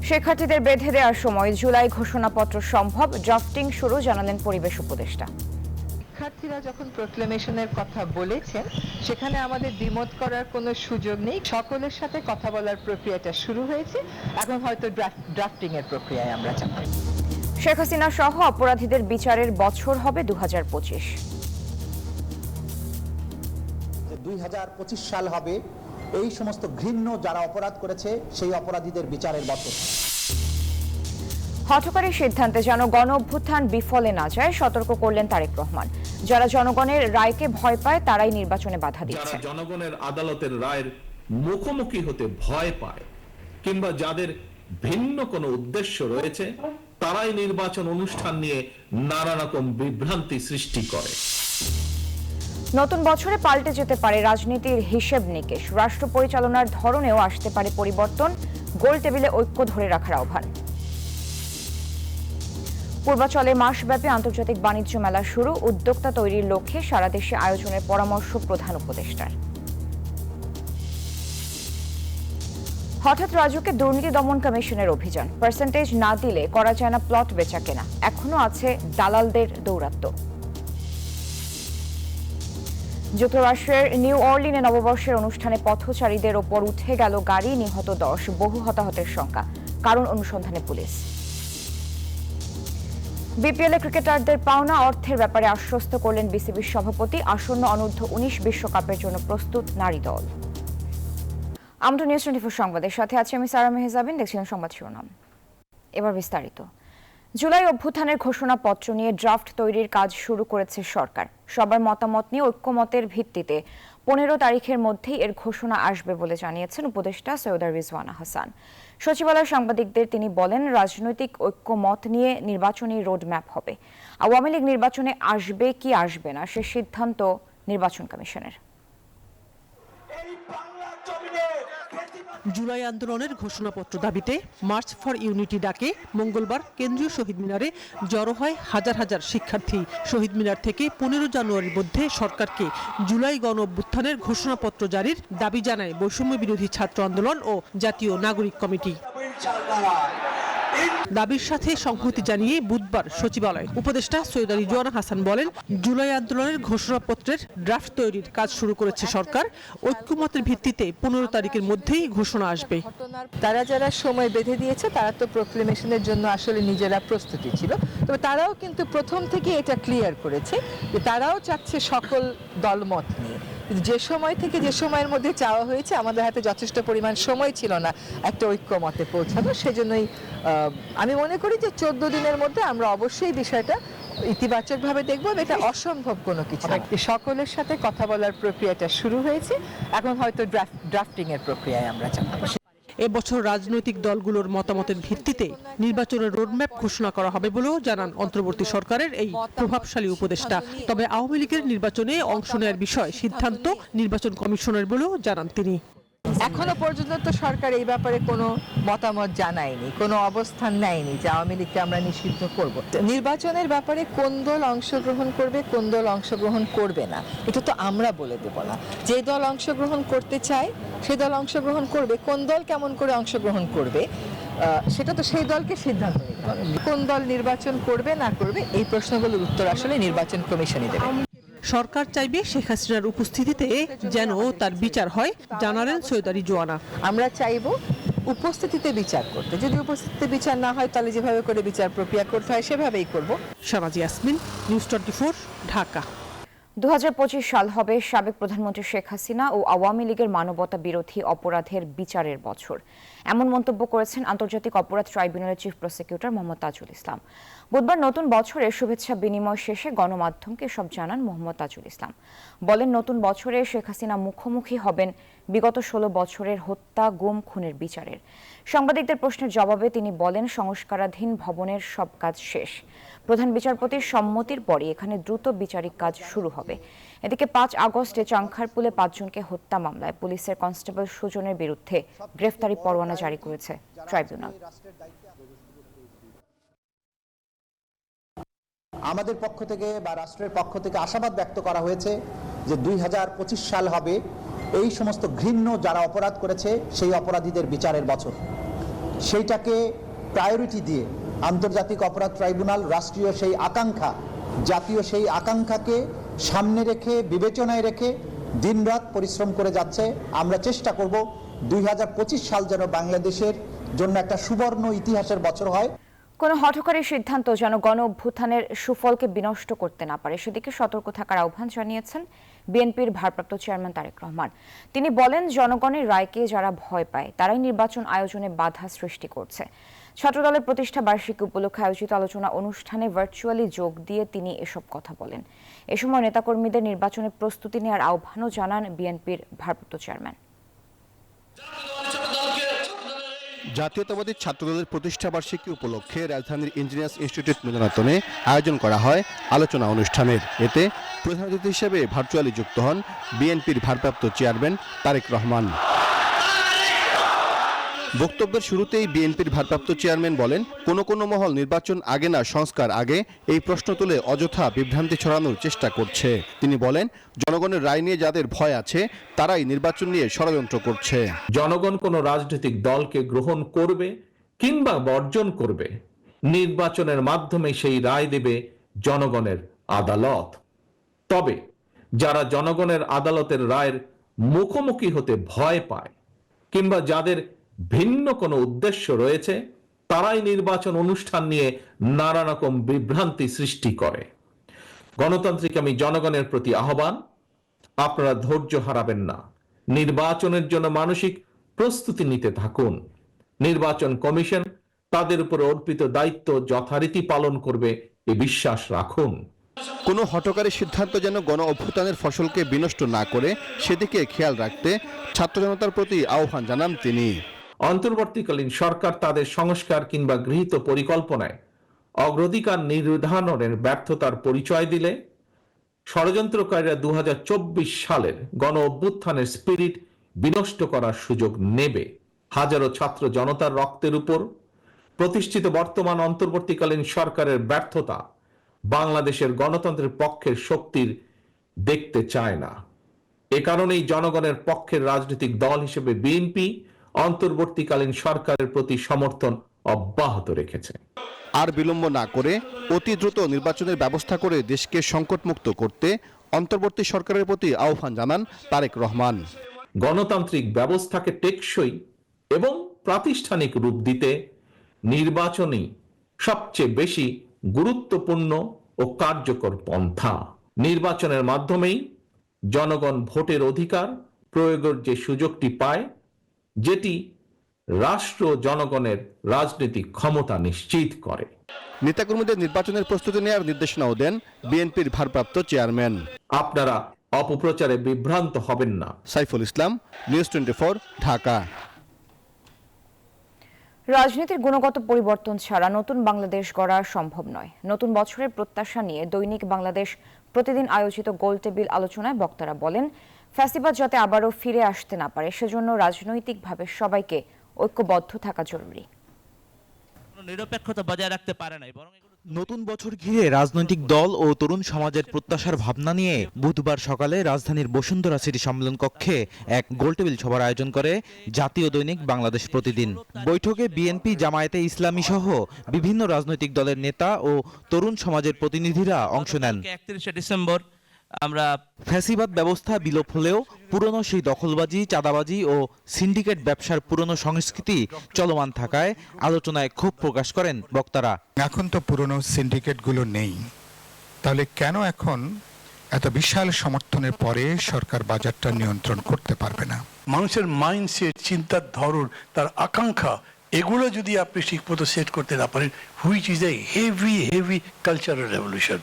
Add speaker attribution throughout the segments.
Speaker 1: শিক্ষার্থীদের বেঁধে দেওয়ার সময় জুলাই ঘোষণাপত্র সম্ভব, ড্রাফটিং শুরু জানালেন পরিবেশ উপদেষ্টা।
Speaker 2: শিক্ষার্থীরা যখন প্রোক্লেমেশনের কথা বলেছেন সেখানে আমাদের দ্বিমত করার কোনো সুযোগ নেই। সকলের সাথে কথা বলার প্রক্রিয়াটা শুরু হয়েছে, এখন হয়তো ড্রাফটিং এর প্রক্রিয়ায় আমরা যাব।
Speaker 1: শেখ হাসিনা সহ অপরাধীদের বিচারের বছর হবে 2025।
Speaker 3: 2025 সাল হবে এই সমস্ত ঘৃণ্য যারা অপরাধ করেছে সেই অপরাধীদের বিচারের বছর।
Speaker 1: হঠকারী সিদ্ধান্তে যেন গণ অভ্যুত্থান বিফলে না যায় সতর্ক করলেন তারেক রহমান। যারা জনগণের রায়কে ভয় পায় তারাই নির্বাচনে বাধা দিচ্ছে।
Speaker 4: যারা জনগণের আদালতের রায়ের মুখোমুখি হতে ভয় পায় কিংবা যাদের ভিন্ন কোনো উদ্দেশ্য রয়েছে তারাই নির্বাচন অনুষ্ঠান নিয়ে নানা রকম বিভ্রান্তি সৃষ্টি করে।
Speaker 1: নতুন বছরে পাল্টে যেতে পারে রাজনীতির হিসেব নিকেশ, রাষ্ট্র পরিচালনার ধরনেও আসতে পারে পরিবর্তন, গোল টেবিলে ঐক্য ধরে রাখার আহ্বান। পূর্বাচলে মাসব্যাপী আন্তর্জাতিক বাণিজ্য মেলা শুরু, উদ্যোক্তা তৈরির লক্ষ্যে সারা দেশে আয়োজনের পরামর্শ প্রধান উপদেষ্টার। হঠাৎ রাজুকে দুর্নীতি দমন কমিশনের অভিযান, পার্সেন্টেজ না দিলে করা যায় না প্লট বেচা কেনা, এখনো আছে দালালদের দৌরাত্ম্য। যুক্তরাষ্ট্রের নিউ অর্লিনে নববর্ষের অনুষ্ঠানে পথচারীদের ওপর উঠে গেল গাড়ি, নিহত 10, বহু হতাহতের শঙ্কা, কারণ অনুসন্ধানে পুলিশ। বিপিএল ক্রিকেটারদের পাওনা অর্থের ব্যাপারে আশ্বস্ত করলেন বিসিবির সভাপতি, আসন্ন অনূর্ধ্ব 19 বিশ্বকাপের জন্য প্রস্তুত নারী দল। আমরা নিউজ 24 সংবাদের সাথে আছি আমি সারা মেহজাবিন, দেখছিলেন সংবাদ শিরোনাম। এবার বিস্তারিত। জুলাই অভ্যুত্থানের ঘোষণাপত্র নিয়ে ড্রাফট তৈরির কাজ শুরু করেছে সরকার। সবার মতামত নিয়ে ঐক্যমতের ভিত্তিতে 15 তারিখের মধ্যেই এর ঘোষণা আসবে বলে জানিয়েছেন উপদেষ্টা সৈয়দা রিজওয়ানা হাসান। সচিবালয়ে সাংবাদিকদের তিনি বলেন, রাজনৈতিক ঐক্যমত নিয়ে নির্বাচনী রোডম্যাপ হবে। আওয়ামী লীগ নির্বাচনে আসবে কি আসবে না সে সিদ্ধান্ত নির্বাচন কমিশনের।
Speaker 5: জুলাই আন্দোলনের ঘোষণাপত্র দাবিতে মার্চ ফর ইউনিটি ডাকে মঙ্গলবার কেন্দ্রীয় শহীদ মিনারে জড়ো হয় হাজার হাজার শিক্ষার্থী। শহীদ মিনার থেকে 15 জানুয়ারির মধ্যে সরকারকে জুলাই গণ অভ্যুত্থানের ঘোষণাপত্র জারির দাবি জানায় বৈষম্য বিরোধী ছাত্র আন্দোলন ও জাতীয় নাগরিক কমিটি। দাবির সাথে সংহতি জানিয়ে বুধবার সচিবালয় উপদেষ্টা সৈয়দা রিজওয়ানা হাসান বলেন, জুলাই আন্দোলনের ঘোষণাপত্রের ড্রাফট তৈরির কাজ শুরু করেছে সরকার। ঐক্যমতের ভিত্তিতে 15 তারিখের মধ্যেই ঘোষণা আসবে।
Speaker 2: তারা যারা সময় বেঁধে দিয়েছে তারা তো প্রোক্লেমেশনের জন্য আসলে নিজেরা প্রস্তুতি ছিল, তবে তারাও কিন্তু প্রথম থেকে এটা ক্লিয়ার করেছে যে তারাও চাচ্ছে সকল দলমত নিয়ে। যে সময় থেকে যে সময়ের মধ্যে চাওয়া হয়েছে আমাদের হাতে যথেষ্ট পরিমাণ সময় ছিল না একটা ঐক্যমতে পৌঁছানো, সেজন্যই আমি মনে করি যে 14 দিনের মধ্যে আমরা অবশ্যই বিষয়টা ইতিবাচকভাবে দেখব। এটা অসম্ভব কোনো কিছু। সকলের সাথে কথা বলার প্রক্রিয়াটা শুরু হয়েছে, এখন হয়তো ড্রাফটিং এর প্রক্রিয়ায় আমরা যাব।
Speaker 5: এবছর রাজনৈতিক দলগুলোর মতামতের ভিত্তিতে নির্বাচনের রোডম্যাপ ঘোষণা করা হবে বলেও জানান অন্তর্বর্তী সরকারের এই প্রভাবশালী উপদেষ্টা। তবে আওয়ামী লীগের নির্বাচনে অংশ নেওয়ার বিষয় সিদ্ধান্ত নির্বাচন কমিশনের বলেও জানান তিনি।
Speaker 2: এখনো পর্যন্ত তো সরকার এই ব্যাপারে কোনো মতামত জানায়নি, কোনো অবস্থান নেয়নি যে আওয়ামী লীগকে আমরা নিষিদ্ধ করব। নির্বাচনের ব্যাপারে কোন দল অংশগ্রহণ করবে, কোন দল অংশগ্রহণ করবে না, এটা তো আমরা বলে দেব না। যে দল অংশগ্রহণ করতে চায় সে দল অংশগ্রহণ করবে, কোন দল কেমন করে অংশগ্রহণ করবে সেটা তো সেই দলকে সিদ্ধান্ত নিতে হবে। কোন দল নির্বাচন করবে না করবে এই প্রশ্নগুলোর উত্তর আসলে নির্বাচন কমিশনই দেবে।
Speaker 5: সরকার চাইবে শেখ হাসিনার উপস্থিতিতে যেন তার বিচার হয়, জানালেন সৈয়দা রিজওয়ানা।
Speaker 2: আমরা চাইব উপস্থিতিতে বিচার করতে, যদি উপস্থিতিতে বিচার না হয় তাহলে যেভাবে করে বিচার প্রক্রিয়া করতে হয় সেভাবেই করব।
Speaker 5: শাহনাজ ইয়াসমিন, নিউজ 24, ঢাকা।
Speaker 1: 2025 সাল হবে সাবেক প্রধানমন্ত্রী শেখ হাসিনা ও আওয়ামী লীগের মানবতা বিরোধী অপরাধের বিচারের বছর, এমন মন্তব্য করেছেন আন্তর্জাতিক অপরাধ ট্রাইব্যুনালের চিফ প্রসিকিউটর মোহাম্মদ তাজুল ইসলাম। বুধবার নতুন বছরের শুভেচ্ছা বিনিময় শেষে গণমাধ্যমকে সব জানান মোহাম্মদ তাজুল ইসলাম। বলেন, নতুন বছরে শেখ হাসিনা মুখোমুখি হবেন বিগত 16 বছরের হত্যা, গুম, খুনের বিচারের। সাংবাদিকদের প্রশ্নের জবাবে তিনি বলেন, সংস্কারাধীন ভবনের সব কাজ শেষ। প্রধান বিচারপতির সম্মতির পরই এখানে দ্রুত বিচারিক কাজ শুরু হবে। এদিকে 5 আগস্টে চাংখারপুলে 5 জনকে হত্যা মামলায় পুলিশের কনস্টেবল সুজনের বিরুদ্ধে গ্রেফতারি পরোয়ানা জারি করেছে ট্রাইব্যুনাল।
Speaker 3: আমাদের পক্ষ থেকে বা রাষ্ট্রের পক্ষ থেকে আশাবাদ ব্যক্ত করা হয়েছে যে 2025 সাল হবে এই সমস্ত ঘৃণ্য যারা অপরাধ করেছে সেই অপরাধীদের বিচারের বছর। সেইটাকে প্রায়োরিটি দিয়ে আন্তর্জাতিক অপরাধ ট্রাইব্যুনাল রাষ্ট্রীয় সেই আকাঙ্ক্ষা, জাতীয় সেই আকাঙ্ক্ষাকে সামনে রেখে, বিবেচনায় রেখে দিনরাত পরিশ্রম করে যাচ্ছে। আমরা চেষ্টা করব 2025 সাল যেন বাংলাদেশের জন্য একটা সুবর্ণ ইতিহাসের বছর হয়।
Speaker 1: কোনো হঠকারী সিদ্ধান্ত যেন গণ অভ্যুত্থানের সুফলকে বিনষ্ট করতে না পারে, সেদিকে সতর্ক থাকার আহ্বান জানিয়েছেন বিএনপির ভারপ্রাপ্ত চেয়ারম্যান তারেক রহমান। তিনি বলেন, জনগণের রায়কে যারা ভয় পায় তারাই নির্বাচন আয়োজনে বাধা সৃষ্টি করছে। ছাত্রদলের প্রতিষ্ঠা বার্ষিকী উপলক্ষে আয়োজিত আলোচনা অনুষ্ঠানে ভার্চুয়ালি যোগ দিয়ে তিনি এসব কথা বলেন। এ সময় নেতাকর্মীদের নির্বাচনের প্রস্তুতি নেওয়ার আহ্বানও জানান বিএনপির ভারপ্রাপ্ত চেয়ারম্যান।
Speaker 6: জাতীয়তাবাদী ছাত্রদলের প্রতিষ্ঠাবার্ষিকী উপলক্ষে রাজধানীর ইঞ্জিনিয়ার্স ইনস্টিটিউট মিলনায়তনে আয়োজন করা হয় আলোচনা অনুষ্ঠানের। এতে প্রধান অতিথি হিসেবে ভার্চুয়ালি যুক্ত হন বিএনপির ভারপ্রাপ্ত চেয়ারম্যান তারেক রহমান। বক্তব্যের শুরুতেই বিএনপির ভারপ্রাপ্ত চেয়ারম্যান বলেন, কোনো মহল নির্বাচন আগে না সংস্কার আগে এই প্রশ্ন তুলে অযথা বিভ্রান্তি ছড়ানোর চেষ্টা করছে। তিনি বলেন, জনগণের রায় নিয়ে যাদের ভয় আছে তারাই নির্বাচন নিয়ে ষড়যন্ত্র করছে।
Speaker 4: জনগণ কোনো রাজনৈতিক দলকে গ্রহণ করবে কিংবা বর্জন করবে, নির্বাচনের মাধ্যমে সেই রায় দেবে জনগণের আদালত। তবে যারা জনগণের আদালতের রায়ের মুখোমুখি হতে ভয় পায় কিংবা যাদের ভিন্ন কোনো উদ্দেশ্য রয়েছে, তারাই নির্বাচন অনুষ্ঠান নিয়ে নানা রকম বিভ্রান্তি সৃষ্টি করে। গণতান্ত্রিক আমি জনগণের প্রতি আহ্বান, আপনারা ধৈর্য হারাবেন না, নির্বাচনের জন্য মানসিক প্রস্তুতি নিতে থাকুন। নির্বাচন কমিশন তাদের উপর অর্পিত দায়িত্ব যথারীতি পালন করবে এ বিশ্বাস রাখুন।
Speaker 6: কোনো হঠকারী সিদ্ধান্ত যেন গণ অভ্যুত্থানের ফসলকে বিনষ্ট না করে সেদিকে খেয়াল রাখতে ছাত্র জনতার প্রতি আহ্বান জানান তিনি।
Speaker 4: অন্তর্বর্তীকালীন সরকার তাদের সংস্কার কিংবা গৃহীত পরিকল্পনায় অগ্রাধিকার নির্ধারণের ব্যর্থতার পরিচয় দিলে ষড়যন্ত্রকারীরা 2024 সালের গণ অভ্যুত্থানের স্পিরিট বিনষ্ট করার সুযোগ নেবে। হাজারো ছাত্র জনতার রক্তের উপর প্রতিষ্ঠিত বর্তমান অন্তর্বর্তীকালীন সরকারের ব্যর্থতা বাংলাদেশের গণতন্ত্রের পক্ষের শক্তির দেখতে চায় না। এ কারণেই জনগণের পক্ষের রাজনৈতিক দল হিসেবে বিএনপি অন্তর্বর্তীকালীন সরকারের প্রতি সমর্থন অব্যাহত রেখেছে।
Speaker 6: আর বিলম্ব না করে অতি দ্রুত নির্বাচনের ব্যবস্থা করে দেশকে সংকটমুক্ত করতে অন্তর্বর্তী সরকারের প্রতি আহ্বান জানান তারেক রহমান।
Speaker 4: গণতান্ত্রিক ব্যবস্থাকে টেকসই এবং প্রাতিষ্ঠানিক রূপ দিতে নির্বাচনই সবচেয়ে বেশি গুরুত্বপূর্ণ ও কার্যকর পন্থা। নির্বাচনের মাধ্যমেই জনগণ ভোটের অধিকার প্রয়োগের যে সুযোগটি পায়, যেটি রাষ্ট্র জনগণের রাজনৈতিক ক্ষমতা নিশ্চিত করে।
Speaker 6: নেতাকর্মীদের নির্বাচনের প্রস্তুতি নেওয়ার নির্দেশনাও দেন বিএনপির ভারপ্রাপ্ত চেয়ারম্যান।
Speaker 4: আপনারা অপপ্রচারে বিভ্রান্ত হবেন না।
Speaker 6: সাইফুল ইসলাম, নিউজ 24, ঢাকা।
Speaker 1: রাজনীতির গুণগত পরিবর্তন ছাড়া নতুন বাংলাদেশ গড়া সম্ভব নয়। নতুন বছরের প্রত্যাশা নিয়ে দৈনিক বাংলাদেশ প্রতিদিন আয়োজিত গোলটেবিল আলোচনায় বক্তারা বলেন, ফ্যাসিবাদ যাতে আবারও ফিরে আসতে না পারে সেজন্য রাজনৈতিকভাবে সবাইকে ঐক্যবদ্ধ থাকা জরুরি।
Speaker 7: নিরপেক্ষতা বজায় রাখতে পারে নাই, বরং
Speaker 8: নতুন বছর ঘিরে রাজনৈতিক দল ও তরুণ সমাজের প্রত্যাশার ভাবনা নিয়ে বুধবার সকালে রাজধানীর বসুন্ধরা সিটি সম্মেলন কক্ষে এক গোলটেবিল সভার আয়োজন করে জাতীয় দৈনিক বাংলাদেশ প্রতিদিন। বৈঠকে বিএনপি, জামায়াতে ইসলামী সহ বিভিন্ন রাজনৈতিক দলের নেতা ও তরুণ সমাজের প্রতিনিধিরা অংশ নেন।
Speaker 7: 31 ডিসেম্বর আমরা
Speaker 8: ফ্যাসিবাদ ব্যবস্থা বিলোপ হলেও পুরনো সেই দখলবাজি, চাঁদাবাজি ও সিন্ডিকেট ব্যবসার পুরনো সংস্কৃতি চলমান থাকায় আলোচনায় ক্ষোভ প্রকাশ করেন বক্তারা।
Speaker 9: এখন তো পুরনো সিন্ডিকেটগুলো নেই, তাহলে কেন এখন এত বিশাল সমর্থনের পরে সরকার বাজারটা নিয়ন্ত্রণ করতে পারবে না?
Speaker 10: মানুষের মাইন্ডসেট, চিন্তার ধরন, তার আকাঙ্ক্ষা, এগুলো যদি আপনি ঠিকমতো সেট করতে না পারেন, which is a heavy cultural revolution.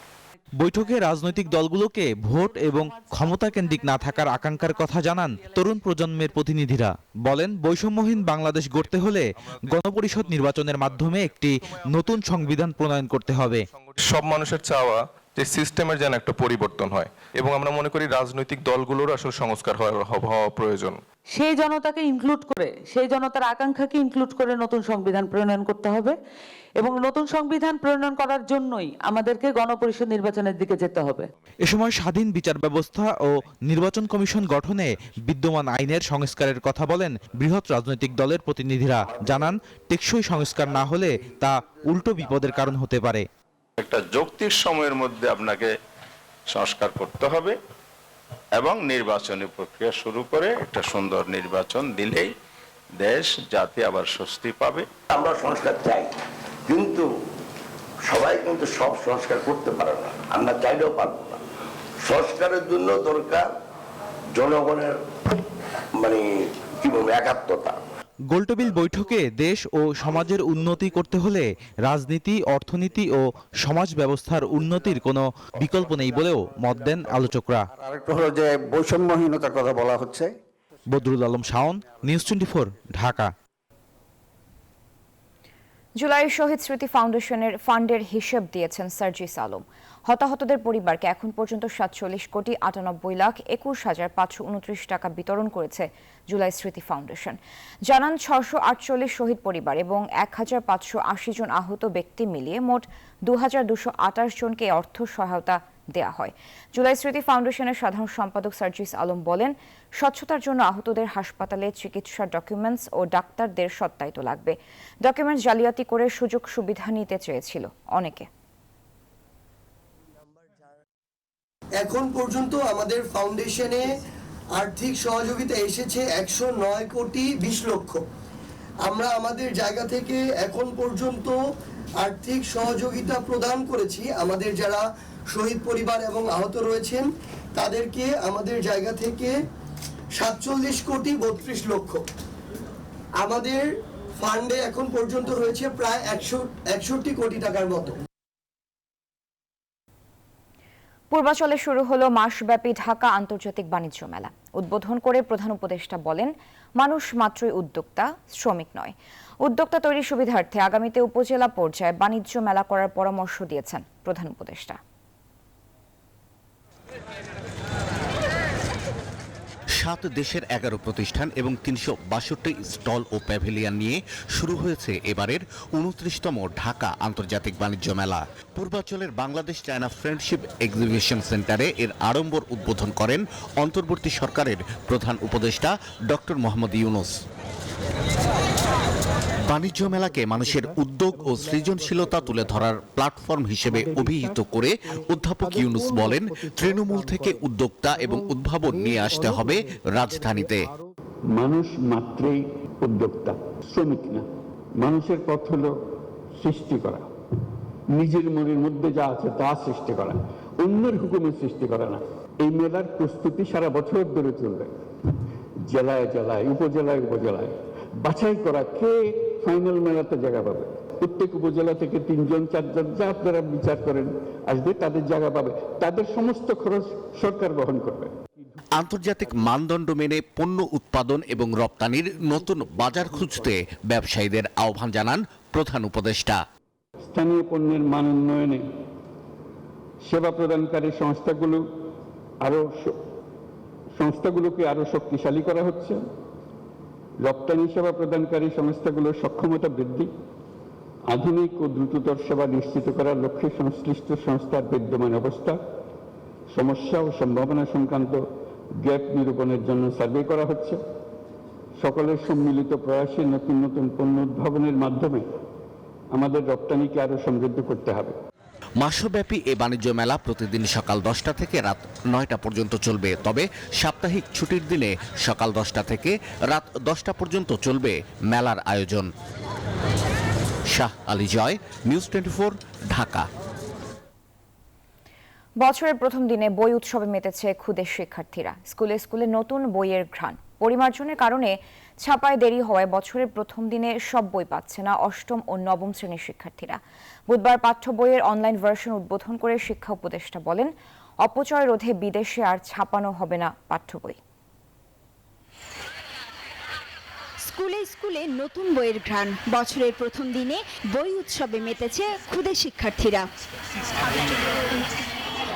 Speaker 8: বৈঠকে রাজনৈতিক দলগুলোকে ভোট এবং ক্ষমতা কেন্দ্রিক না থাকার আকাঙ্ক্ষার কথা জানান তরুণ প্রজন্মের প্রতিনিধিরা। বলেন, বৈষম্যহীন বাংলাদেশ গড়তে হলে গণপরিষদ নির্বাচনের মাধ্যমে একটি নতুন সংবিধান প্রণয়ন করতে হবে।
Speaker 11: সব মানুষের চাওয়া যে সিস্টেমের যেন একটা পরিবর্তন হয়, এবং আমরা মনে করি রাজনৈতিক দলগুলোর আসলে সংস্কার হওয়া প্রয়োজন।
Speaker 12: সেই জনতাকে ইনক্লুড করে, সেই জনতার আকাঙ্ক্ষাকে ইনক্লুড করে নতুন সংবিধান প্রণয়ন করতে হবে, এবং নতুন সংবিধান প্রণয়ন করার জন্যই আমাদেরকে গণপরিষদ নির্বাচনের দিকে যেতে হবে।
Speaker 8: এ সময় স্বাধীন বিচার ব্যবস্থা ও নির্বাচন কমিশন গঠনে বিদ্যমান আইনের সংস্কারের কথা বলেন বৃহৎ রাজনৈতিক দলের প্রতিনিধিরা। জানান, টেকসই সংস্কার না হলে তা উল্টো বিপদের কারণ হতে পারে।
Speaker 13: একটা যৌক্তিক সময়ের মধ্যে আপনাকে সংস্কার করতে হবে এবং নির্বাচনী প্রক্রিয়া শুরু করে একটা সুন্দর নির্বাচন দিলেই দেশ জাতি আবার স্বস্তি পাবে।
Speaker 14: আমরা সংস্কার চাই, কিন্তু সবাই কিন্তু সব সংস্কার করতে পারে না, আমরা চাইলেও পারবো না। সংস্কারের জন্য দরকার জনগণের কি বলবো একাত্মতা।
Speaker 8: গোলটেবিল বৈঠকে দেশ ও সমাজের উন্নতি করতে হলে রাজনীতি, অর্থনীতি ও সমাজ ব্যবস্থার উন্নতির কোনো বিকল্প নেই বলেও মত দেন আলোচকরা।
Speaker 14: আরেকটা হলো যে বৈষম্যহীনতার কথা বলা হচ্ছে।
Speaker 8: বদরুল আলম শাওন, নিউজ 24, ঢাকা।
Speaker 1: জুলাই শহীদ স্মৃতি ফাউন্ডেশনের ফান্ডের হিসেব দিয়েছেন সার্জিস আলম। হতাহতদের পরিবারকে এখন পর্যন্ত 47,98,21,529 টাকা বিতরণ করেছে জুলাই স্মৃতি ফাউন্ডেশন। জানান, 648 শহীদ পরিবার এবং 1,580 জন আহত ব্যক্তি মিলিয়ে মোট 2,228 জনকে অর্থ সহায়তা দেয়া হয়। জুলাই স্মৃতি ফাউন্ডেশনের সাধারণ সম্পাদক সার্জিস আলম বলেন, স্বচ্ছতার জন্য আহতদের হাসপাতালে চিকিৎসার ডকুমেন্টস ও ডাক্তারদের সত্যায়িত লাগবে। ডকুমেন্টস জালিয়াতি করে সুযোগ সুবিধা নিতে চেয়েছিল অনেকে।
Speaker 15: এখন পর্যন্ত আমাদের ফাউন্ডেশনে আর্থিক সহযোগিতা এসেছে 109,20,00,000। আমরা আমাদের জায়গা থেকে এখন পর্যন্ত আর্থিক সহযোগিতা প্রদান করেছি। আমাদের যারা শহীদ পরিবার এবং আহত রয়েছেন তাদেরকে আমাদের জায়গা থেকে 47,32,00,000। আমাদের ফান্ডে এখন পর্যন্ত রয়েছে প্রায় 61 কোটি টাকার মতো।
Speaker 1: পূর্বাচলে শুরু হলো মাসব্যাপী ঢাকা আন্তর্জাতিক বাণিজ্য মেলা। উদ্বোধন করে প্রধান উপদেষ্টা বলেন, মানুষ মাত্রই উদ্যোক্তা, শ্রমিক নয়। উদ্যোক্তা তৈরির সুবিধার্থে আগামীতে উপজেলা পর্যায়ে বাণিজ্য মেলা করার পরামর্শ দিয়েছেন প্রধান উপদেষ্টা।
Speaker 16: 7 দেশের 11 প্রতিষ্ঠান এবং 362 স্টল ও প্যাভিলিয়ন নিয়ে শুরু হয়েছে এবারের 29তম ঢাকা আন্তর্জাতিক বাণিজ্য মেলা। পূর্বাঞ্চলের বাংলাদেশ চায়না ফ্রেন্ডশিপ এক্সিবিশন সেন্টারে এর আড়ম্বর উদ্বোধন করেন অন্তর্বর্তী সরকারের প্রধান উপদেষ্টা ডক্টর মোহাম্মদ ইউনূস। বাণিজ্য মেলাকে মানুষের উদ্যোগ ও সৃজনশীলতা তুলে ধরার প্ল্যাটফর্ম হিসেবে অভিহিত করে অধ্যাপক ইউনূস বলেন, তৃণমূল থেকে উদ্যোক্তা এবং উদ্ভাবন নিয়ে আসতে হবে রাজধানীতে।
Speaker 14: মানুষ মাত্রই উদ্যোক্তা, শ্রমিক না। মানুষের পথ হলো সৃষ্টি করা, নিজের মনের মধ্যে যা আছে তা সৃষ্টি করা, অন্যের হুকুমে সৃষ্টি করা না। এই মেলার প্রস্তুতি সারা বছর ধরে চলবে। জেলায় জেলায়, উপজেলায় উপজেলায় বাছাই করা কে ফাইনাল মেলাতে জায়গা পাবে। প্রত্যেক উপজেলা থেকে 3 জন 4 জন যা আপনারা বিচার করেন আসবে, তাদের জায়গা পাবে। তাদের সমস্ত খরচ সরকার বহন করবে।
Speaker 16: আন্তর্জাতিক মানদণ্ড মেনে পণ্য উৎপাদন এবং রপ্তানির নতুন বাজার খুঁজতে ব্যবসায়ীদের আহ্বান জানান প্রধান উপদেষ্টা।
Speaker 14: স্থানীয় পণ্যের মান উন্নয়নে সেবা প্রদানকারী সংস্থাগুলোকে আরো শক্তিশালী করা হচ্ছে। রপ্তানি সেবা প্রদানকারী সংস্থাগুলোর সক্ষমতা বৃদ্ধি, আধুনিক ও দ্রুততর সেবা নিশ্চিত করার লক্ষ্যে সংশ্লিষ্ট সংস্থার বিদ্যমান অবস্থা, সমস্যা ও সম্ভাবনা সংক্রান্ত গ্যাপ নিরূপণের জন্য সার্ভে করা হচ্ছে। সকলের সম্মিলিত প্রয়াসে নতুন নতুন পণ্য উদ্ভাবনের মাধ্যমে আমাদের রপ্তানিকে আরো সমৃদ্ধ করতে হবে।
Speaker 16: মাসব্যাপী এ বাণিজ্য মেলা প্রতিদিন সকাল 10টা থেকে রাত 9টা পর্যন্ত চলবে। তবে সাপ্তাহিক ছুটির দিনে সকাল 10টা থেকে রাত 10টা পর্যন্ত চলবে মেলার আয়োজন। শাহ আলী জয়, নিউজ 24, ঢাকা।
Speaker 1: বছরের প্রথম দিনে বই উৎসবে মেতেছে ক্ষুদে শিক্ষার্থীরা। স্কুলে স্কুলে নতুন বইয়ের ঘ্রাণ। পরিমার্জনের কারণে ছাপায় দেরি হওয়ায় বছরের প্রথম দিনে সব বই পাচ্ছে না অষ্টম ও নবম শ্রেণীর শিক্ষার্থীরা। বুধবার পাঠ্য বইয়ের অনলাইন ভার্সন উদ্বোধন করে শিক্ষা উপদেষ্টা বলেন, অপচয় রোধে বিদেশে আর ছাপানো হবে না পাঠ্য বই।
Speaker 17: স্কুলে স্কুলে নতুন বইয়ের ঘ্রাণ। বছরের প্রথম দিনে বই উৎসবে মেতেছে ক্ষুদে শিক্ষার্থীরা।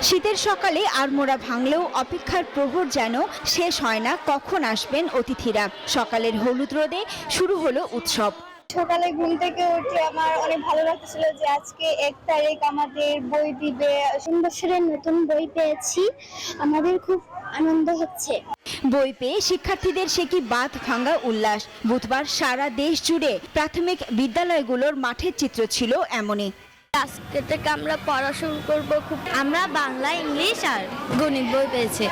Speaker 17: শীতের সকালে আড়মোড়া ভাঙলেও অপেক্ষার প্রহর যেন শেষ হয় না কখন আসবেন অতিথিরা। সকালের হলুদ রোদে শুরু হলো উৎসব।
Speaker 18: সকালে ঘুম থেকে উঠে আমার অনেক ভালো লাগছিল যে আজকে 1 তারিখ আমাদের বই দিবে। বছরের নতুন বই পেয়েছি, আমাদের খুব আনন্দ হচ্ছে।
Speaker 17: বই পেয়ে শিক্ষার্থীদের সে কি বাঁধ ভাঙা উল্লাস। বুধবার সারা দেশ জুড়ে প্রাথমিক বিদ্যালয়গুলোর মাঠের চিত্র ছিল এমনই।
Speaker 18: আজকে থেকে আমরা পড়া শুরু করব। আমরা বাংলা, ইংলিশ আর গণিত বই পেয়েছি।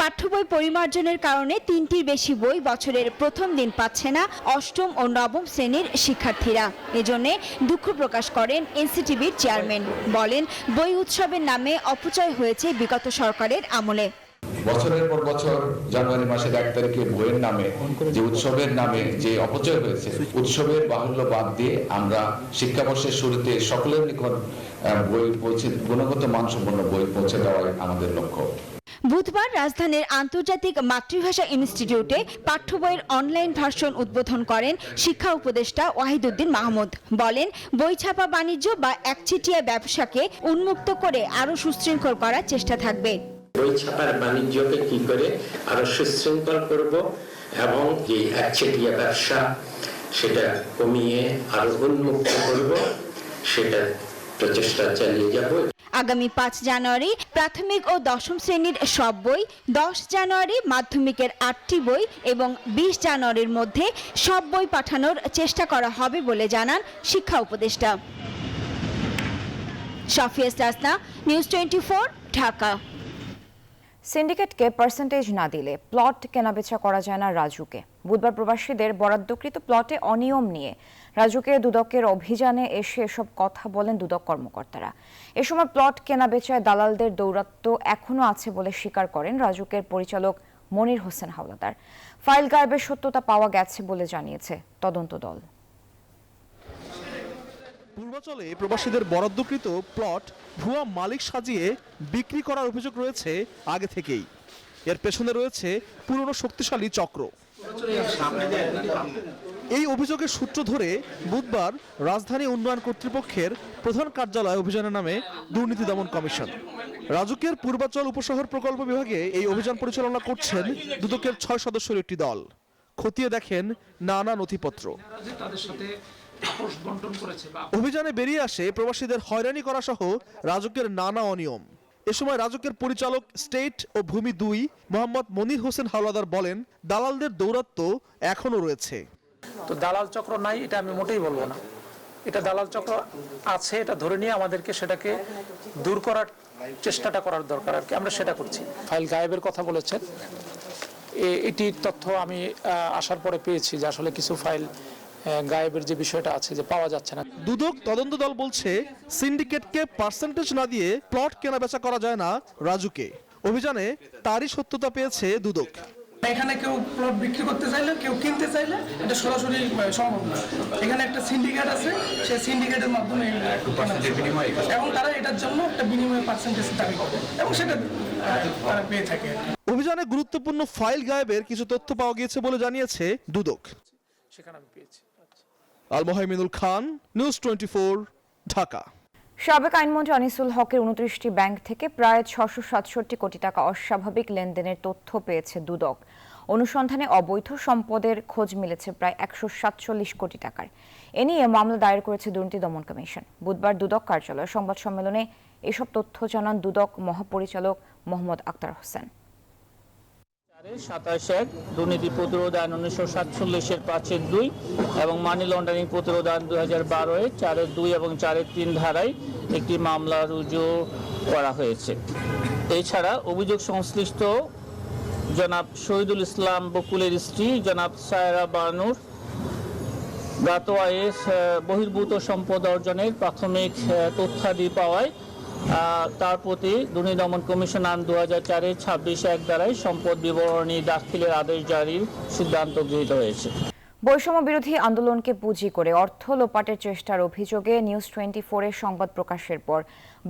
Speaker 17: পাঠ্য বই পরিমার্জনের কারণে 3টির বেশি বই বছরের প্রথম দিন পাচ্ছে না অষ্টম ও নবম শ্রেণীর শিক্ষার্থীরা। এজন্য দুঃখ প্রকাশ করেন এনসিটিবির চেয়ারম্যান। বলেন, বই উৎসবের নামে অপচয় হয়েছে বিগত সরকারের আমলে।
Speaker 19: বছরের পর বছর জানুয়ারি মাসের 1 তারিখে বইয়ের নামে যে উৎসবের নামে যে অপচয় হয়েছে, উৎসবের বাহুল্য বাদ দিয়ে আমরা শিক্ষাবর্ষের শুরুতে সকলের নিকট বই পৌঁছে গুণগত মানসম্পন্ন বই পৌঁছে দেওয়াই আমাদের লক্ষ্য।
Speaker 17: বুধবার রাজধানীর আন্তর্জাতিক মাতৃভাষা ইনস্টিটিউটে পাঠ্য বইয়ের অনলাইন ভার্সন উদ্বোধন করেন শিক্ষা উপদেষ্টা ওয়াহিদুদ্দিন মাহমুদ। বলেন, বই ছাপা বাণিজ্য বা একচেটিয়া ব্যবসাকে উন্মুক্ত করে আরো সুশৃঙ্খল করার চেষ্টা থাকবে।
Speaker 20: বই ছাপার বাণিজ্যকে কি করে আরো সুশৃঙ্খল করব এবং যে একচেটিয়া ব্যবসা সেটা কমিয়ে আরো উন্মুক্ত করব, সেটা প্রচেষ্টা চালিয়ে যাব।
Speaker 17: আগামী 5 জানুয়ারি প্রাথমিক ও দশম শ্রেণীর সব বই, 10 জানুয়ারি মাধ্যমিকের 8টি বই এবং 20 জানুয়ারির মধ্যে সব বই পাঠানোর চেষ্টা করা হবে বলে জানান শিক্ষা উপদেষ্টা। শাফিয়া ইসলাসনা, নিউজ 24, ঢাকা।
Speaker 1: সিন্ডিকেটকে পার্সেন্টেজ না দিলে প্লট কেনাবেচা করা যায় না রাজুকে। বুধবার প্রবাসীদের বরাদ্দকৃত প্লটে অনিয়ম নিয়ে রাজুকে দুদকের অভিযানে এসে এসব কথা বলেন দুদক কর্মকর্তারা। এ সময় প্লট কেনাবেচায় দালালদের দৌরাত্ম্য এখনও আছে বলে স্বীকার করেন রাজুকের পরিচালক মনির হোসেন হাওলাদার। ফাইল গায়েবের সত্যতা পাওয়া গেছে বলে জানিয়েছে তদন্ত দল।
Speaker 21: পূর্বাচলে প্রবাসীদের বরাদ্দকৃত প্লট ভুয়া মালিক সাজিয়ে বিক্রি করার অভিযোগ রয়েছে আগে থেকেই। এর পেছনে রয়েছে পুরনো শক্তিশালী চক্র। এই অভিযোগের সূত্র ধরে বুধবার রাজধানী উন্নয়ন কর্তৃপক্ষের প্রধান কার্যালয় অভিযানের নামে দুর্নীতি দমন কমিশন। রাজুকের পূর্বাচল উপশহর প্রকল্প বিভাগে এই অভিযান পরিচালনা করছেন দুদকের 6 সদস্যের একটি দল। খতিয়ে দেখেন নানা নথিপত্র। অভিযানে বেরিয়ে আসে প্রবাসীদের হয়রানি করা সহ রাজুকের নানা অনিয়ম। এ সময় রাজুকের পরিচালক স্টেট ও ভূমি 2 মোহাম্মদ মনির হোসেন হাওলাদার বলেন, দালালদের দৌরাত্ম্য এখনো রয়েছে।
Speaker 22: তো দালাল চক্র নাই এটা আমি মোটেই বলবো না, এটা দালাল চক্র আছে, এটা ধরে নিয়ে আমাদেরকে সেটাকে দূর করার চেষ্টাটা করার দরকার আর কি, আমরা সেটা করছি। ফাইল গায়েবের কথা বলেছেন, এটির তথ্য আমি আসার পরে পেয়েছি যে আসলে কিছু ফাইল গায়েবের যে বিষয়টা আছে যে পাওয়া যাচ্ছে না।
Speaker 21: দুদক তদন্ত দল বলছে, সিন্ডিকেটকে পার্সেন্টেজ না দিয়ে প্লট কেনাবেচা করা যায় না রাজুকে। অভিযানে তারই সত্যতা পেয়েছে দুদক।
Speaker 23: এখানে কেউ প্লট বিক্রি করতে চাইলে, কেউ কিনতে চাইলে এটা সরাসরি সম্ভব না। এখানে একটা সিন্ডিকেট আছে, সেই সিন্ডিকেটের মাধ্যমে এবং তারা এটার জন্য একটা বিনিময় পার্সেন্টেজ দাবি করে এবং সেটা তারা পেয়ে থাকে।
Speaker 21: অভিযানে গুরুত্বপূর্ণ ফাইল গায়েবের কিছু তথ্য পাওয়া গিয়েছে বলে জানিয়েছে দুদক।
Speaker 22: সেখানে আমি পেয়েছি।
Speaker 21: আল মোহাইমিনুল খান, নিউজ 24, ঢাকা।
Speaker 1: সাবেক আইনমন্ত্রী আনিসুল হকের 29টি ব্যাংক থেকে প্রায় 667 কোটি টাকা অস্বাভাবিক লেনদেনের তথ্য পেয়েছে দুদক। অনুসন্ধানে অবৈধ সম্পদের খোঁজ মিলেছে প্রায় 147 কোটি টাকার। এ নিয়ে মামলা দায়ের করেছে দুর্নীতি দমন কমিশন। বুধবার দুদক কার্যালয়ে সংবাদ সম্মেলনে এসব তথ্য জানান দুদক মহাপরিচালক মোহাম্মদ আক্তার হোসেন।
Speaker 24: 27(1) দুর্নীতি প্রতিরোধ আইন 1947-এর 5(2) এবং মানি লন্ডারিং প্রতিরোধ আইন 2012-এর 4(2) এবং 4(3) ধারায় একটি মামলা রুজু করা হয়েছে। এছাড়া অভিযোগ সংশ্লিষ্ট জনাব শহীদুল ইসলাম বকুলের স্ত্রী জনাব সায়রা বানুর গাতোয়ায় বহির্ভূত সম্পদ অর্জনের প্রাথমিক তথ্যাদি পাওয়ায় তার প্রতি দুর্নীতি দমন কমিশন আইন 2004-এর 26(1) দ্বারাই সম্পদ বিবরণী দাখিলের আদেশ জারির সিদ্ধান্ত গৃহীত হয়েছে।
Speaker 1: বৈষম্য বিরোধী আন্দোলনকে পুঁজি করে অর্থ লোপাটের চেষ্টার অভিযোগে নিউজ 24-এর সংবাদ প্রকাশের পর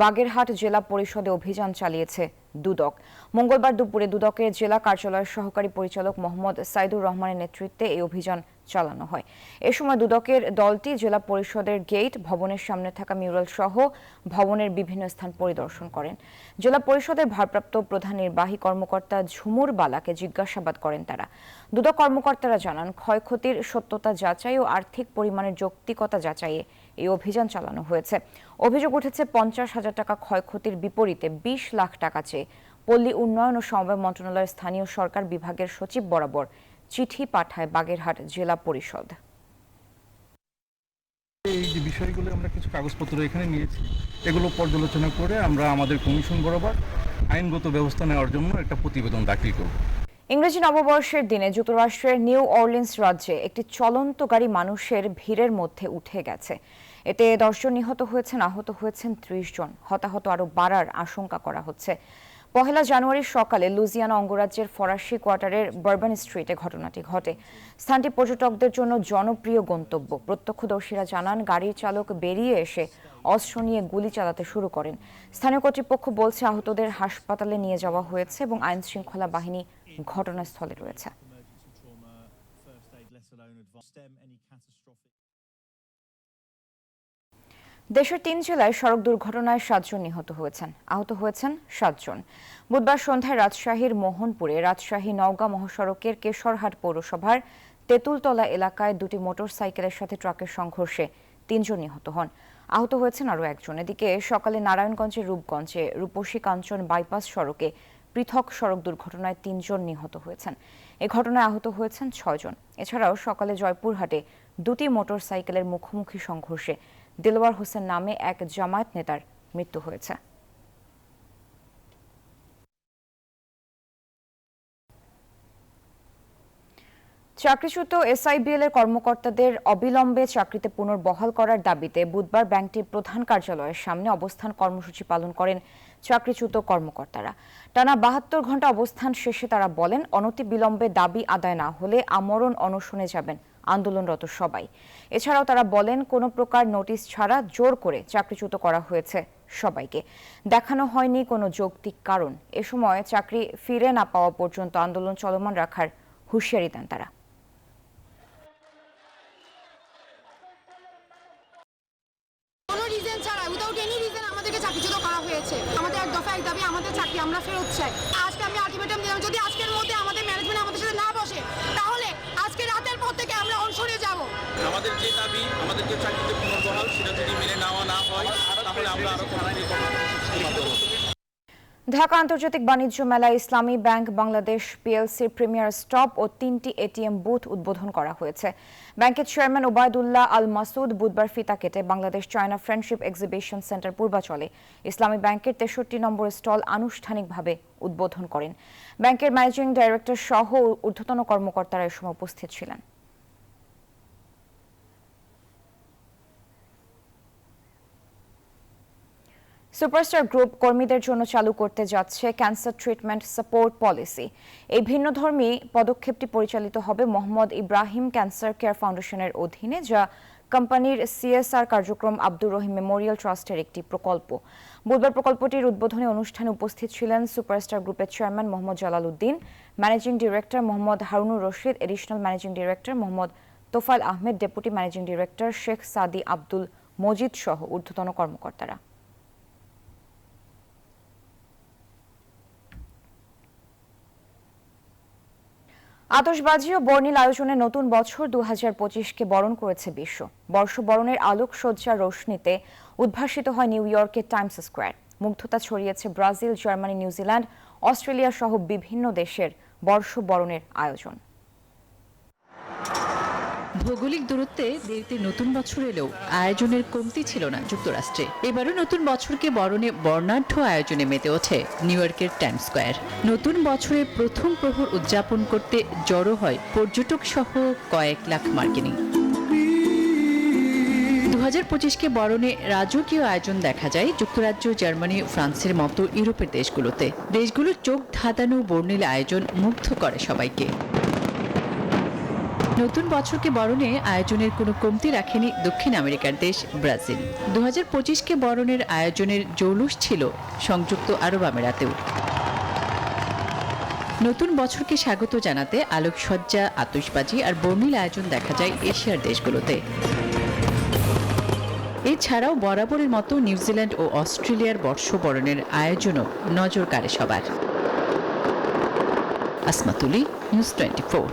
Speaker 1: বাগেরহাট জেলা পরিষদে অভিযান চালিয়েছে দুদক। মঙ্গলবার দুপুরে দুদকের জেলা কার্যালয়ের সহকারী পরিচালক মোহাম্মদ সাইদুর রহমানের নেতৃত্বে এই অভিযান চালানো হয়। এ সময় দুদকের দলটি জেলা পরিষদের গেট, ভবনের সামনে থাকা মিউরাল সহ ভবনের বিভিন্ন স্থান পরিদর্শন করেন। জেলা পরিষদের ভারপ্রাপ্ত প্রধান নির্বাহী কর্মকর্তা ঝুমুর বালাকে জিজ্ঞাসাবাদ করেন তারা। দুদক কর্মকর্তারা জানান, ক্ষয়ক্ষতির সত্যতা যাচাই ও আর্থিক পরিমাণের যৌক্তিকতা যাচাইয়ে এই অভিযান চালানো হয়েছে। অভিযোগ উঠেছে 50,000 টাকা ক্ষয়ক্ষতির বিপরীতে 20 লাখ টাকা চেয়ে পল্লী উন্নয়ন ও সমবায় মন্ত্রণালয়ের স্থানীয় সরকার বিভাগের সচিব বরাবর চিঠি পাঠায় বাগেরহাট জেলা পরিষদ।
Speaker 2: এই যে বিষয়গুলো আমরা কিছু কাগজপত্র এখানে নিয়েছি, এগুলো পর্যালোচনা করে আমরা আমাদের কমিশন বরাবর আইনগত ব্যবস্থা নেওয়ার জন্য একটা প্রতিবেদন দাখিল করব।
Speaker 1: ইংরেজি নববর্ষের দিনে যুক্তরাষ্ট্রের নিউ অরলিন্স রাজ্যে একটি চলন্ত গাড়ি মানুষের ভিড়ের মধ্যে উঠে গেছে। এতে 10 জন নিহত হয়েছেন, আহত হয়েছেন 30 জন। হতাহত আরও বাড়ার আশঙ্কা করা হচ্ছে। 1 জানুয়ারি সকালে লুজিয়ানা অঙ্গরাজ্যের ফরাসি কোয়ার্টারের বারবান স্ট্রিটে ঘটনাটি ঘটে। স্থানটি পর্যটকদের জন্য জনপ্রিয় গন্তব্য। প্রত্যক্ষদর্শীরা জানান, গাড়ির চালক বেরিয়ে এসে অস্ত্র নিয়ে গুলি চালাতে শুরু করেন। স্থানীয় কর্তৃপক্ষ বলছে, আহতদের হাসপাতালে নিয়ে যাওয়া হয়েছে এবং আইন শৃঙ্খলা বাহিনী ঘটনাস্থলে রয়েছে। দেশের 3 জেলায় সড়ক দুর্ঘটনায় 7 জন নিহত হয়েছেন, আহত হয়েছেন 7 জন। বুধবার সন্ধ্যায় রাজশাহীর মোহনপুরে রাজশাহী-নওগাঁ মহাসড়কের কেশরহাট পৌরসভার তেঁতুলতলা এলাকায় 2টি মোটরসাইকেলের সাথে ট্রাকের সংঘর্ষে 3 জন নিহত হন, আহত হয়েছেন আরও 1 জন। এদিকে সকালে নারায়ণগঞ্জের রূপগঞ্জে রূপসী কাঞ্চন বাইপাস সড়কে পৃথক সড়ক দুর্ঘটনায় 3 জন নিহত হয়েছেন। এ ঘটনায় আহত হয়েছেন 6 জন। এছাড়াও সকালে জয়পুরহাটে 2টি মোটরসাইকেলের মুখোমুখি সংঘর্ষে দিলওয়ার হোসেন নামে এক জামায়াত নেতার মৃত্যু হয়েছে। চাকরিচ্যুত এসআইবিএল এর কর্মকর্তাদের অবিলম্বে চাকরিতে পুনর্বহাল করার দাবিতে বুধবার ব্যাংকটির প্রধান কার্যালয়ের সামনে অবস্থান কর্মসূচি পালন করেন চাকরিচ্যুত কর্মকর্তারা। টানা 72 ঘন্টা অবস্থান শেষে তারা বলেন, অনতিবিলম্বে দাবি আদায় না হলে আমরণ অনশনে যাবেন আন্দোলনরত সবাই। এছাড়াও তারা বলেন, কোনো প্রকার নোটিশ ছাড়া জোর করে চাকরিচ্যুত করা হয়েছে সবাইকে, দেখানো হয়নি কোনো যৌক্তিক কারণ। এ সময় চাকরি ফিরে না পাওয়া পর্যন্ত আন্দোলন চলমান রাখার হুঁশিয়ারি দেন তারা।
Speaker 3: আমাদের এক দফা এক দাবি, আমাদের চাকরি আমরা ফেরত চাই। আজকে আমি আলটিমেটাম দিলাম, যদি আজকের মধ্যে আমাদের ম্যানেজমেন্ট আমাদের সাথে না বসে, তাহলে আজকে রাতের পর থেকে আমরা অনশনে যাব।
Speaker 4: আমাদের যে দাবি, আমাদের যে চাকরিতে পুনর্বহাল, সেটা যদি মেনে নেওয়া না হয়, তাহলে আমরা আরো
Speaker 1: ঢাকা আন্তর্জাতিক বাণিজ্য মেলায় ইসলামী ব্যাংক বাংলাদেশ পিএলসির প্রিমিয়ার স্টপ ও 3টি এটিএম বুথ উদ্বোধন করা হয়েছে। ব্যাংকের চেয়ারম্যান ওবায়দুল্লাহ আল মাসুদ বুধবার ফিতা কেটে Bangladesh China friendship exhibition centre পূর্বাচলে ইসলামী ব্যাংকের 63 নম্বর স্টল আনুষ্ঠানিকভাবে উদ্বোধন করেন। ব্যাংকের ম্যানেজিং ডাইরেক্টর সহ ঊর্ধ্বতন কর্মকর্তারা এ সময় উপস্থিত ছিলেন। সুপারস্টার গ্রুপ কর্মীদের জন্য চালু করতে যাচ্ছে ক্যান্সার ট্রিটমেন্ট সাপোর্ট পলিসি। এই ভিন্নধর্মী পদক্ষেপটি পরিচালিত হবে মোহাম্মদ ইব্রাহিম ক্যান্সার কেয়ার ফাউন্ডেশনের অধীনে, যা কোম্পানির সিএসআর কার্যক্রম আব্দুর রহিম মেমোরিয়াল ট্রাস্টের একটি প্রকল্প। বুধবার প্রকল্পটির উদ্বোধনী অনুষ্ঠানে উপস্থিত ছিলেন সুপারস্টার গ্রুপের chairman Mohammad Jalal Uddin, managing director Mohammad Harunur Rashid, additional managing director Mohammad Tofail Ahmed, deputy managing director Sheikh সাদি আব্দুল মজিদ সহ ঊর্ধ্বতন কর্মকর্তারা। আতশবাজি ও বর্ণিল আয়োজনে নতুন বছর 2025কে বরণ করেছে বিশ্ব। বর্ষবরণের আলোকসজ্জার রোশনিতে উদ্ভাসিত হয় নিউ ইয়র্কের টাইমস স্কোয়ার। মুগ্ধতা ছড়িয়েছে ব্রাজিল, জার্মানি, নিউজিল্যান্ড, অস্ট্রেলিয়া সহ বিভিন্ন দেশের বর্ষবরণের আয়োজন।
Speaker 5: ভৌগোলিক দূরত্বে দেরিতে নতুন বছর এলেও আয়োজনের কমতি ছিল না যুক্তরাষ্ট্রে। এবারও নতুন বছরকে বরণে বর্ণাঢ্য আয়োজনে মেতে ওঠে নিউ ইয়র্কের টাইমস স্কয়ার। নতুন বছরের প্রথম প্রহর উদযাপন করতে জড়ো হয় পর্যটক সহ কয়েক লাখ মার্কিনী। 2025কে বরণে রাজকীয় আয়োজন দেখা যায় যুক্তরাজ্য, জার্মানি, ফ্রান্সের মতো ইউরোপের দেশগুলোতে। দেশগুলোর চোখ ধাঁধানো বর্ণিল আয়োজন মুগ্ধ করে সবাইকে। নতুন বছরকে বরণে আয়োজনের কোনো কমতি রাখেনি দক্ষিণ আমেরিকার দেশ ব্রাজিল। 2025কে বরণের আয়োজনের জৌলুস ছিল সংযুক্ত আরব আমিরাতেও। নতুন বছরকে স্বাগত জানাতে আলোকসজ্জা, আতশবাজি আর বর্ণিল আয়োজন দেখা যায় এশিয়ার দেশগুলোতে। এছাড়াও বরাবরের মতো নিউজিল্যান্ড ও অস্ট্রেলিয়ার বর্ষবরণের আয়োজনও নজর কাড়ে সবার। আসমাতুলি, নিউজ 24।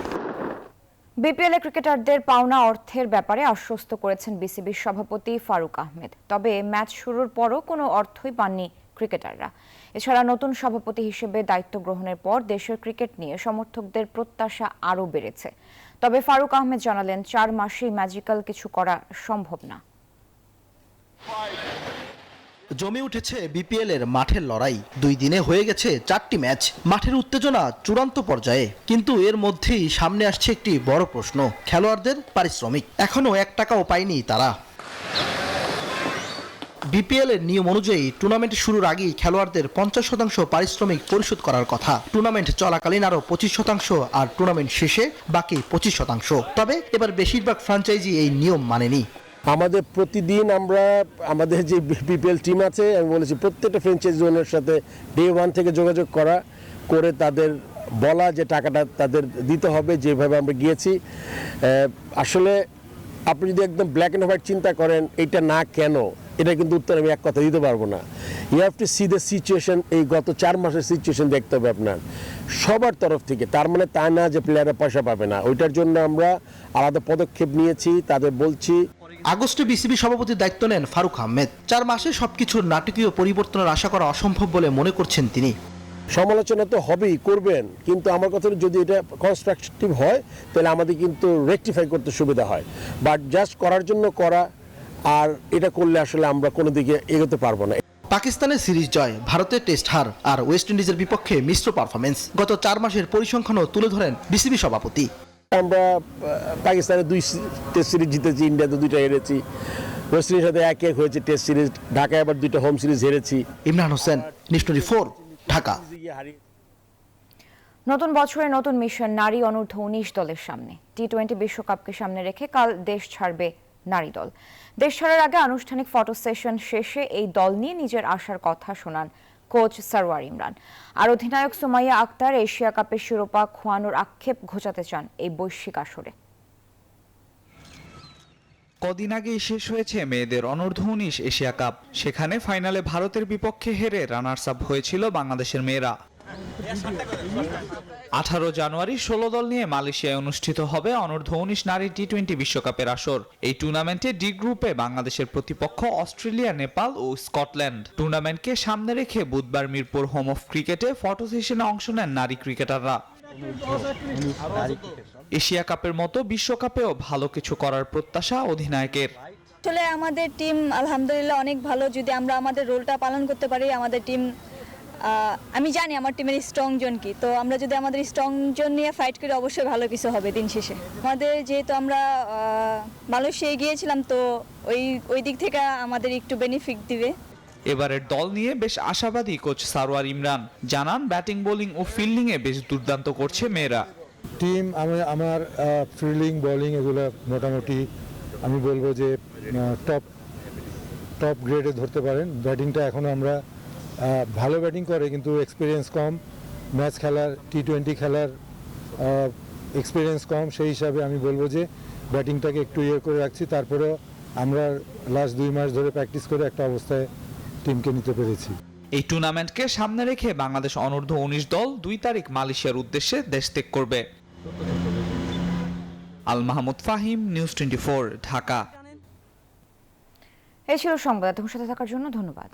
Speaker 1: বিপিএল ক্রিকেটারদের পাওনা অর্থের ব্যাপারে আশ্বস্ত করেছেন বিসিবির সভাপতি ফারুক আহমেদ। তবে ম্যাচ শুরুর পরও কোনো অর্থই পাননি ক্রিকেটাররা। এছাড়া নতুন সভাপতি হিসেবে দায়িত্ব গ্রহণের পর দেশের ক্রিকেট নিয়ে সমর্থকদের প্রত্যাশা আরও বেড়েছে। তবে ফারুক আহমেদ জানালেন 4 মাসেই ম্যাজিক্যাল কিছু করা সম্ভব না।
Speaker 6: জমে উঠেছে বিপিএল এর মাঠের লড়াই। 2 দিনে হয়ে গেছে 4টি ম্যাচ। মাঠের উত্তেজনা চূড়ান্ত পর্যায়ে, কিন্তু এর মধ্যেই সামনে আসছে একটি বড় প্রশ্ন, খেলোয়াড়দের পারিশ্রমিক। এখনো 1 টাকাও পায়নি তারা। বিপিএল এর নিয়ম অনুযায়ী টুর্নামেন্ট শুরুর আগেই খেলোয়াড়দের 50% পারিশ্রমিক পরিশোধ করার কথা। টুর্নামেন্ট চলাকালীন আরো 25% আর টুর্নামেন্ট শেষে বাকি 25%। তবে এবার বেশিরভাগ ফ্র্যাঞ্চাইজি এই নিয়ম মানেনি।
Speaker 7: আমাদের প্রতিদিন আমরা আমাদের যে বিপিএল টিম আছে, আমি বলেছি প্রত্যেকটা ফ্র্যাঞ্চাইজি ওনার সাথে ডে 1 থেকে যোগাযোগ করে তাদের বলা যে টাকাটা তাদের দিতে হবে, যেভাবে আমরা গিয়েছি। আসলে আপনি যদি একদম ব্ল্যাক অ্যান্ড হোয়াইট চিন্তা করেন এটা না কেন, এটা কিন্তু উত্তর আমি এক কথা দিতে পারবো না। You have to see the situation. এই গত 4 মাসের সিচুয়েশন দেখতে হবে আপনার সবার তরফ থেকে। তার মানে তা না যে প্লেয়াররা পয়সা পাবে না, ওইটার জন্য আমরা আলাদা পদক্ষেপ নিয়েছি, তাদের বলছি।
Speaker 6: আগস্টে বিসিবি সভাপতির দায়িত্ব নেন ফারুক আহমেদ। 4 মাসে সবকিছুর নাটকীয় পরিবর্তনের আশা করা অসম্ভব বলে মনে করছেন তিনি।
Speaker 7: সমালোচনা তো হবেই, করবেন, কিন্তু আমার কথা হলো যদি এটা কনস্ট্রাকটিভ হয় তাহলে আমাদের কিন্তু রেকটিফাই করতে সুবিধা হয়। বাট জাস্ট করার জন্য করা, আর এটা করলে আসলে আমরা কোনো দিকে এগোতে পারবো না।
Speaker 6: পাকিস্তানের সিরিজ জয়, ভারতের টেস্ট হার আর ওয়েস্ট ইন্ডিজের বিপক্ষে মিশ্র পারফরমেন্স। গত 4 মাসের পরিসংখ্যানও তুলে ধরেন বিসিবি সভাপতি।
Speaker 7: আমরা পাকিস্তানে 2 টেস্ট সিরিজ জিতেছি, ইন্ডিয়াতে 2টা হেরেছি, ওয়েস্ট ইন্ডিজের সাথে 1-1 হয়েছে টেস্ট সিরিজ, ঢাকায় আবার 2টা হোম সিরিজ হেরেছি।
Speaker 6: ইমরান হোসেন, নিউজ 24, ঢাকা।
Speaker 1: নতুন বছরে নতুন মিশন নারী অনূর্ধ্ব 19 দলের সামনে। টি20 বিশ্বকাপকে সামনে রেখে কাল দেশ ছাড়বে নারী দল। দেশ ছাড়ার আগে আনুষ্ঠানিক ফটো সেশন শেষে এই দল নিয়ে নিজের আশার কথা শোনান কোচ সারওয়ার ইমরান। আর অধিনায়ক সুমাইয়া আক্তার এশিয়া কাপের শিরোপা খোয়ানোর আক্ষেপ ঘোচাতে চান এই বৈশ্বিক আসরে।
Speaker 9: কদিন আগেই শেষ হয়েছে মেয়েদের অনূর্ধ্ব 19 এশিয়া কাপ। সেখানে ফাইনালে ভারতের বিপক্ষে হেরে রানার্স আপ হয়েছিল বাংলাদেশের মেয়েরা। 18 জানুয়ারি 16 দল নিয়ে মালয়েশিয়ায় অনুষ্ঠিত হবে অনূর্ধ্ব 19 নারী টি20 বিশ্বকাপের আসর। এই টুর্নামেন্টে ডি গ্রুপে বাংলাদেশের প্রতিপক্ষ অস্ট্রেলিয়া, নেপাল ও স্কটল্যান্ড। টুর্নামেন্টকে সামনে রেখে বুধবার মিরপুর হোম অফ ক্রিকেটে ফটো সেশনে অংশ নেন নারী ক্রিকেটাররা। এশিয়া কাপের মতো বিশ্বকাপেও ভালো কিছু করার প্রত্যাশা অধিনায়কের।
Speaker 10: আসলে আমাদের টিম আলহামদুলিল্লাহ অনেক ভালো। যদি আমরা আমাদের রোলটা পালন করতে পারি, আমাদের টিম, আমি জানি আমার টিমের স্ট্রং জোন কি, তো আমরা যদি আমাদের স্ট্রং জোন নিয়ে ফাইট করি অবশ্যই ভালো কিছু হবে দিন শেষে। আমাদের যেহেতু আমরা মালয়েশিয়ায় গিয়েছিলাম, তো ওই দিক থেকে আমাদের একটু বেনিফিট দিবে।
Speaker 9: এবারের দল নিয়ে বেশ আশাবাদী কোচ সারওয়ার ইমরান। জানান ব্যাটিং, বোলিং ও ফিল্ডিং এ বেশ দুর্দান্ত করছে মেয়েরা।
Speaker 25: টিম আমার ফিল্ডিং, বোলিং এগুলো মোটামুটি আমি বলবো যে টপ গ্রেডে ধরতে পারেন। ব্যাটিংটা এখনো আমরা ভালো ব্যাটিং করে, কিন্তু এক্সপিরিয়েন্স কম, ম্যাচ খেলার, টি20 খেলার এক্সপিরিয়েন্স কম। সেই হিসাবে আমি বলবো যে ব্যাটিংটাকে একটু করে রাখছি। তারপরেও আমরা লাস্ট 2 মাস ধরে প্র্যাকটিস করে একটা অবস্থায় টিমকে নিতে পেরেছি।
Speaker 9: এই টুর্নামেন্টকে সামনে রেখে বাংলাদেশ অনূর্ধ্ব 19 দল 2 তারিখ মালয়েশিয়ার উদ্দেশ্যে দেশ ত্যাগ করবে। আল মাহমুদ ফাহিম, নিউজ 24, ঢাকা।
Speaker 1: এই ছিল সংবাদ। সাথে থাকার জন্য ধন্যবাদ।